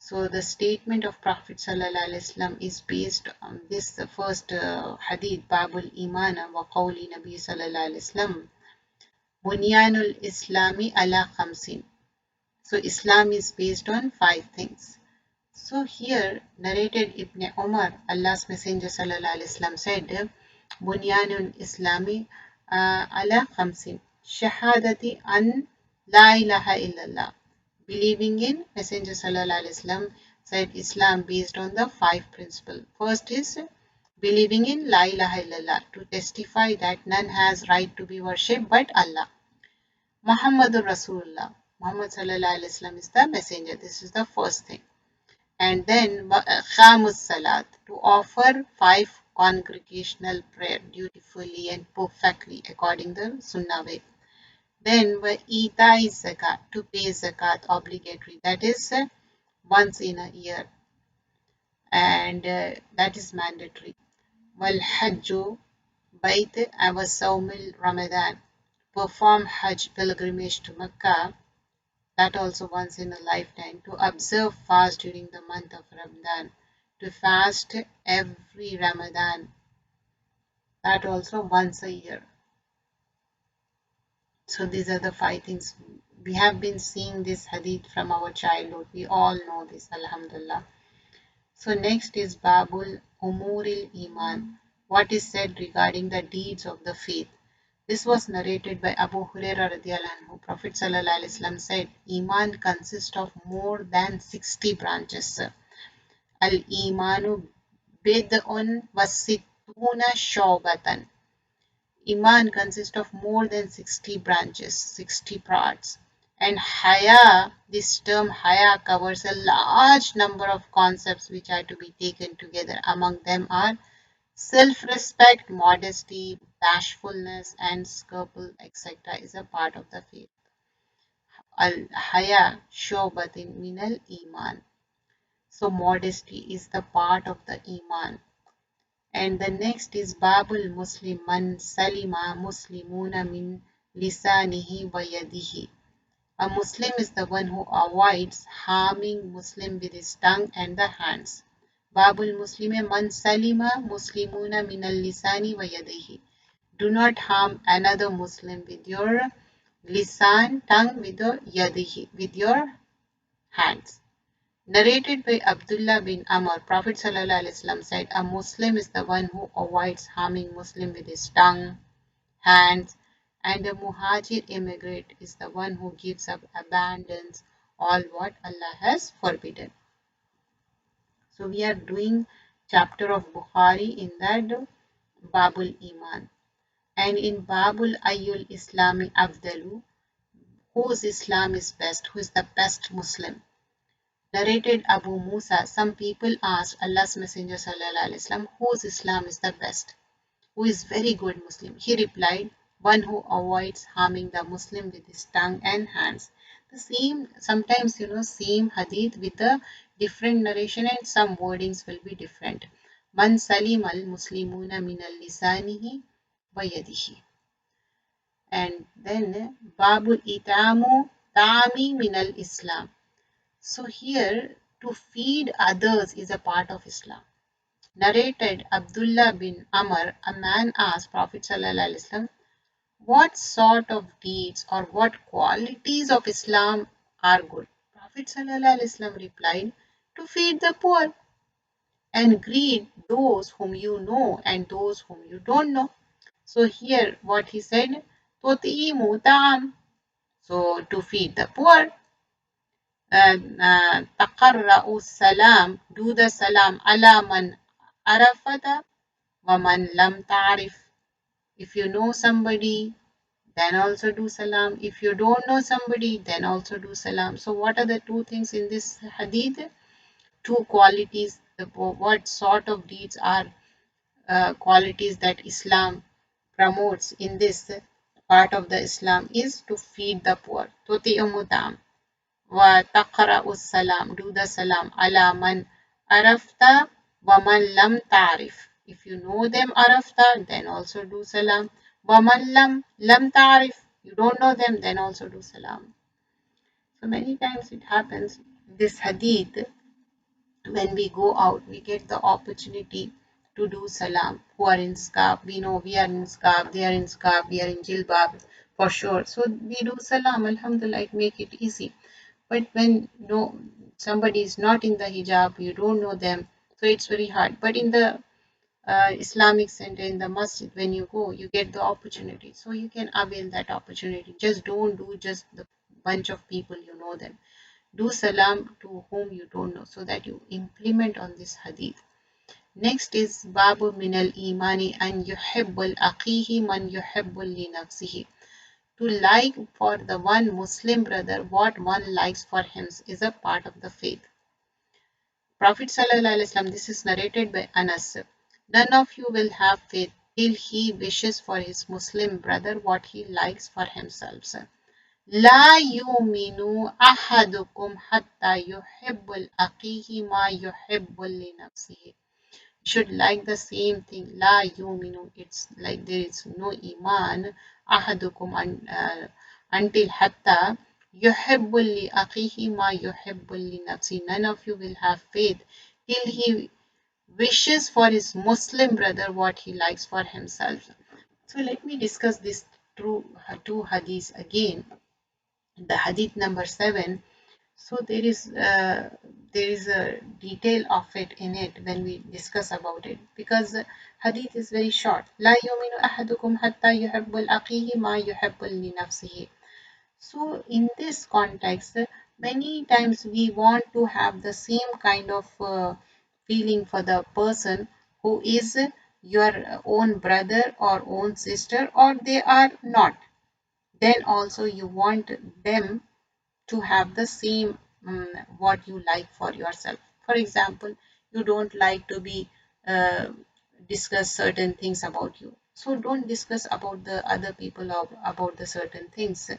So the statement of Prophet ﷺ is based on this first hadith, Babul Imana wa Qawli Nabi ﷺ, Bunyanul Islami ala khamsin. So Islam is based on 5 things. So here narrated Ibn Umar, Allah's Messenger ﷺ said, Bunyanul Islami ala khamsin. Shahadati an la ilaha illallah. Believing in Messenger sallallahu alaihi wasallam said Islam based on the 5 principles. First is believing in La ilaha illallah, to testify that none has right to be worshipped but Allah. Muhammadur Rasulullah. Muhammad sallallahu alaihi wasallam is the messenger. This is the first thing. And then Khamus Salat, to offer 5 congregational prayer dutifully and perfectly according to the Sunnah way. Then Itai Zakat, to pay Zakat obligatory, that is once in a year, and that is mandatory. Wal Hajju Bait wa Sawmil Ramadan, perform Hajj pilgrimage to Mecca, that also once in a lifetime. To observe fast during the month of Ramadan, to fast every Ramadan, that also once a year. So these are the 5 things. We have been seeing this hadith from our childhood. We all know this, Alhamdulillah. So next is Babul Umuril Iman. What is said regarding the deeds of the faith. This was narrated by Abu Hurairah radiallahu anhu. Prophet sallallahu alaihi wasallam said, Iman consists of more than 60 branches. Al-Imanu bid'un wa sittuna shawbatan. Iman consists of more than 60 branches, 60 parts. And Haya, this term Haya covers a large number of concepts which are to be taken together. Among them are self-respect, modesty, bashfulness, and scruple, etc. is a part of the faith. Al-Haya shobatin minal Iman. So modesty is the part of the Iman. And the next is Babul Muslim man salima muslimuna min lisanihi wa yadihi. A Muslim is the one who avoids harming Muslim with his tongue and the hands. Babul Muslime man salima muslimuna min lisani wa yadihi. Do not harm another Muslim with your lisan, tongue, with your yadihi, with your hands. Narrated by Abdullah bin Amr, Prophet ﷺ said, a Muslim is the one who avoids harming Muslim with his tongue, hands, and a Muhajir immigrant is the one who gives up, abandons all what Allah has forbidden. So we are doing chapter of Bukhari in that Babul Iman. And in Babul Ayyul Islami Afdalu, whose Islam is best, who is the best Muslim. Narrated Abu Musa, some people asked Allah's Messenger sallallahu alaihi wasallam, whose Islam is the best, who is very good Muslim. He replied, one who avoids harming the Muslim with his tongue and hands. The same, sometimes same hadith with a different narration and some wordings will be different. Man salim al muslimuna min al lisanihi wa yadihi. And then Babul itamu ta'ami min al Islam. So here, to feed others is a part of Islam. Narrated Abdullah bin Amr, a man asked Prophet ﷺ, what sort of deeds or what qualities of Islam are good? Prophet ﷺ replied, to feed the poor and greet those whom you know and those whom you don't know. So here what he said, Tuti'imu ta'am. So to feed the poor. تقرأ salam, do the salam ala man arafata wa man lam ta'rif. If you know somebody, then also do salam. If you don't know somebody, then also do salam. So what are the 2 things in this hadith? 2 qualities. What sort of deeds are qualities that Islam promotes in this part of the Islam is to feed the poor. Tuti'umutam. وتقرأ السلام, do the salam على من عرفت ومن لم تعرف. If you know them عرفت, then also do salam. ومن لم تعرف, you don't know them, then also do salam. So many times it happens, this hadith, when we go out, we get the opportunity to do salam. Who are in scarf, we know we are in scarf, they are in scarf, we are in jilbab for sure. So we do salam, alhamdulillah, it make it easy. But when no somebody is not in the hijab, you don't know them, so it's very hard. But in the Islamic center, in the masjid, when you go, you get the opportunity. So you can avail that opportunity. Just don't do just the bunch of people you know them. Do salam to whom you don't know, so that you implement on this hadith. Next is Babu Minal Imani and Yuhibbul Aqihi man Yuhibbul li nafsihi. To like for the one Muslim brother what one likes for him is a part of the faith. Prophet Sallallahu Alaihi Wasallam, this is narrated by Anas. None of you will have faith till he wishes for his Muslim brother what he likes for himself. لا يؤمن أحدكم حتى يحب لأخيه ما يحب لنفسه. Should like the same thing. La yuminu. It's like there is no iman. Ahadukum until hatta yuhibbul li akhihi ma yuhibbul li nafsi. None of you will have faith till he wishes for his Muslim brother what he likes for himself. So let me discuss this through two hadiths again. The hadith number 7. So there is a detail of it in it when we discuss about it, because hadith is very short. لا يؤمن أحدكم حتى يحب لأخيه ما يحب لنفسه. So in this context, many times we want to have the same kind of feeling for the person who is your own brother or own sister, or they are not. Then also you want them to have the same what you like for yourself. For example, you don't like to be uh, discuss certain things about you, so don't discuss about the other people or about the certain things,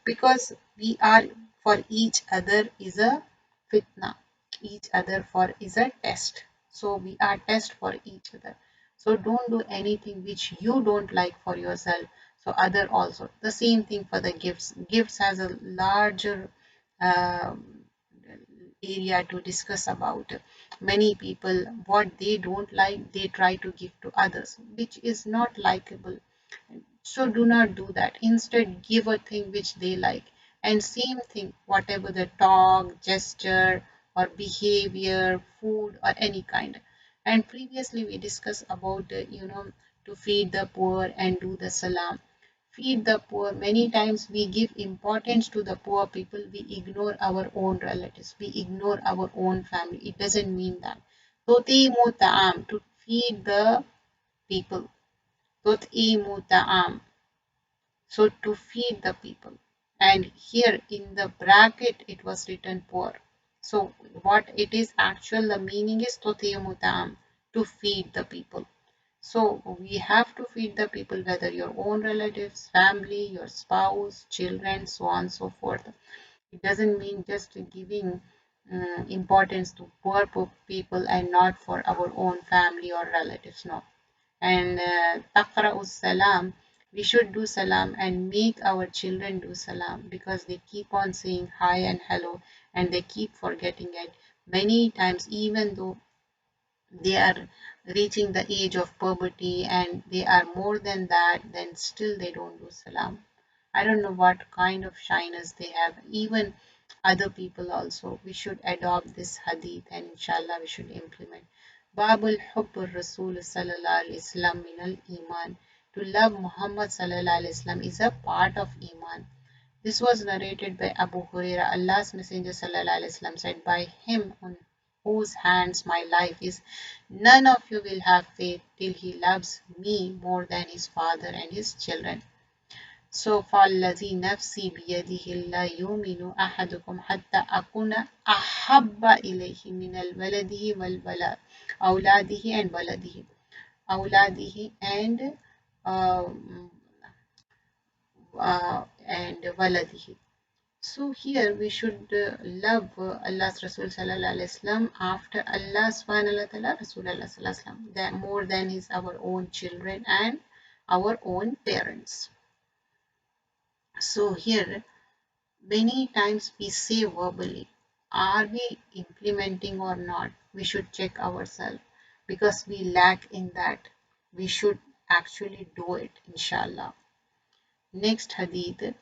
because we are for each other is a fitna, each other for is a test. So we are test for each other. So don't do anything which you don't like for yourself, so other also. The same thing for the gifts. Gifts has a larger um, area to discuss about. Many people, what they don't like, they try to give to others, which is not likable. So do not do that. Instead, give a thing which they like. And same thing, whatever the talk, gesture, or behavior, food, or any kind. And previously we discussed about, to feed the poor and do the salam. Feed the poor. Many times we give importance to the poor people. We ignore our own relatives. We ignore our own family. It doesn't mean that. Tutimu ta'am, to feed the people. Tutimu ta'am, so to feed the people. And here in the bracket it was written poor. So what it is actual, the meaning is tutimu ta'am, to feed the people. So we have to feed the people, whether your own relatives, family, your spouse, children, so on and so forth. It doesn't mean just giving importance to poor people and not for our own family or relatives. No. And taqra'us salam, we should do salam and make our children do salam, because they keep on saying hi and hello and they keep forgetting it many times, even though they are reaching the age of puberty and they are more than that, then still they don't do salam. I don't know what kind of shyness they have. Even other people also. We should adopt this hadith and inshallah we should implement. Babul Hubbur Rasul Sallallahu Alaihi Wasallam Minal Iman. To love Muhammad Sallallahu Alaihi Wasallam is a part of Iman. This was narrated by Abu Huraira. Allah's Messenger Sallallahu Alaihi Wasallam said, by him on whose hands my life is, none of you will have faith till he loves me more than his father and his children. So فالذي نفسي بيده لا يؤمن أحدكم حتى أكون أحب إليه من الولده والولد أولاده and ولده أولاده um, and ولده. So here we should love Allah's Rasul Sallallahu Alaihi Wasallam after Allah Subhanahu Wa Taala, Rasul Allah Sallallahu Alaihi Wasallam, that more than his our own children and our own parents. So here many times we say verbally, are we implementing or not? We should check ourselves because we lack in that. We should actually do it, inshallah. Next hadith,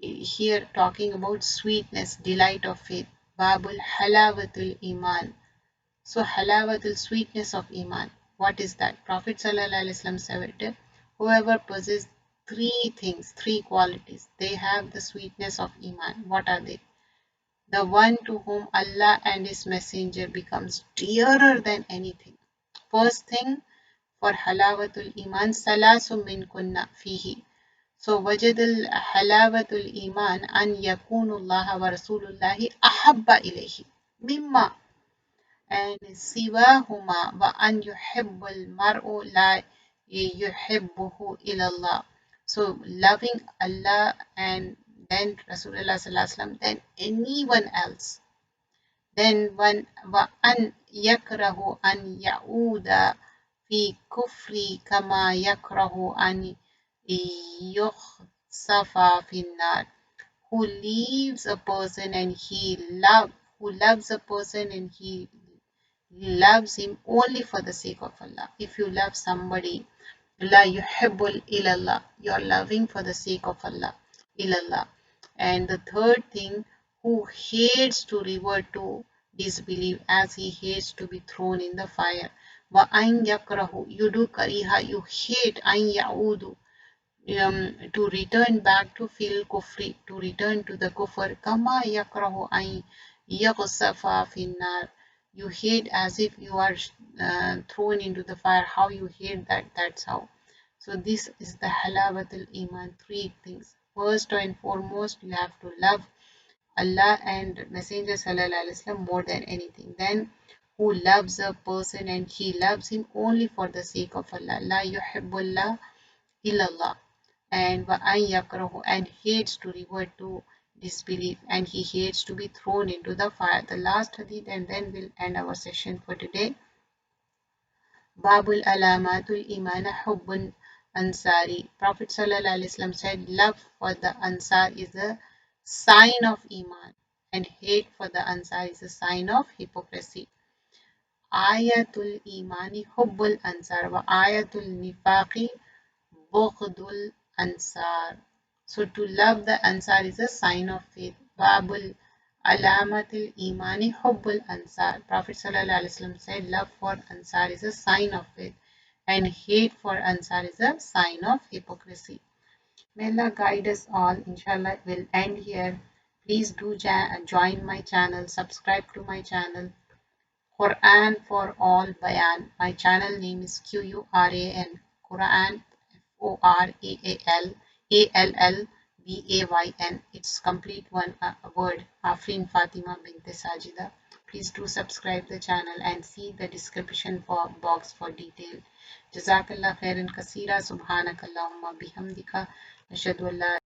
here talking about sweetness, delight of faith. Babul halawatul iman. So halawatul sweetness of iman. What is that? Prophet sallallahu alaihi wasallam said, whoever possesses three things, three qualities, they have the sweetness of iman. What are they? The one to whom Allah and His Messenger becomes dearer than anything. First thing for halawatul iman, salasu min kunna fihi. So wajadul halawatul iman an yakunullah wa rasulullahi ahabba ilayhi mimma and siwahuma wa an yuhibbul mar'u la yuhibbuhu ilallah. So loving Allah and then Rasulullah sallallahu alaihi wasallam, then anyone else. Then one wa an yakrahu an yauda fi kufri kama yakrahu an yukhsafa fi nar. Who leaves a person and who loves a person and he loves him only for the sake of Allah. If you love somebody, la yuhibbul ilallah, you're loving for the sake of Allah, ilallah. And the third thing, who hates to revert to disbelief as he hates to be thrown in the fire. Wa an yakrahu, you do kariha, you hate an yaudu, to return back to fil kufri, to return to the kufr, kama yakrahu an yaghsafa finnar. You hate as if you are thrown into the fire. How you hate that, that's how. So this is the halawatul iman, three things. First and foremost, you have to love Allah and Messenger sallallahu alaihi wasallam more than anything. Then who loves a person and he loves him only for the sake of Allah. La yuhibbullah illallah. And وَأَنْ يَكْرَهُ and hates to revert to disbelief and he hates to be thrown into the fire. The last hadith and then we'll end our session for today. Babul alamatul iman hubbun ansari. Prophet sallallahu alaihi wasallam said love for the ansar is a sign of iman and hate for the ansar is a sign of hypocrisy. Ayatul imani hubbul ansar wa ayatul nifaqi Bughdul Ansar. So to love the Ansar is a sign of faith. Babul Alamatil Imani Hubbul Ansar. Prophet Sallallahu Alaihi Wasallam said love for Ansar is a sign of faith and hate for Ansar is a sign of hypocrisy. May Allah guide us all. Inshallah, we'll end here. Please do join my channel, subscribe to my channel. Quran for all Bayan. My channel name is Quran. Quran Forallalbayan. It's complete one word. Afrin Fatima bint Sajida. Please do subscribe the channel and see the description box for detail. Jazakallah khairan kasira. Subhanakallahumma bihamdika. Ashhadu an la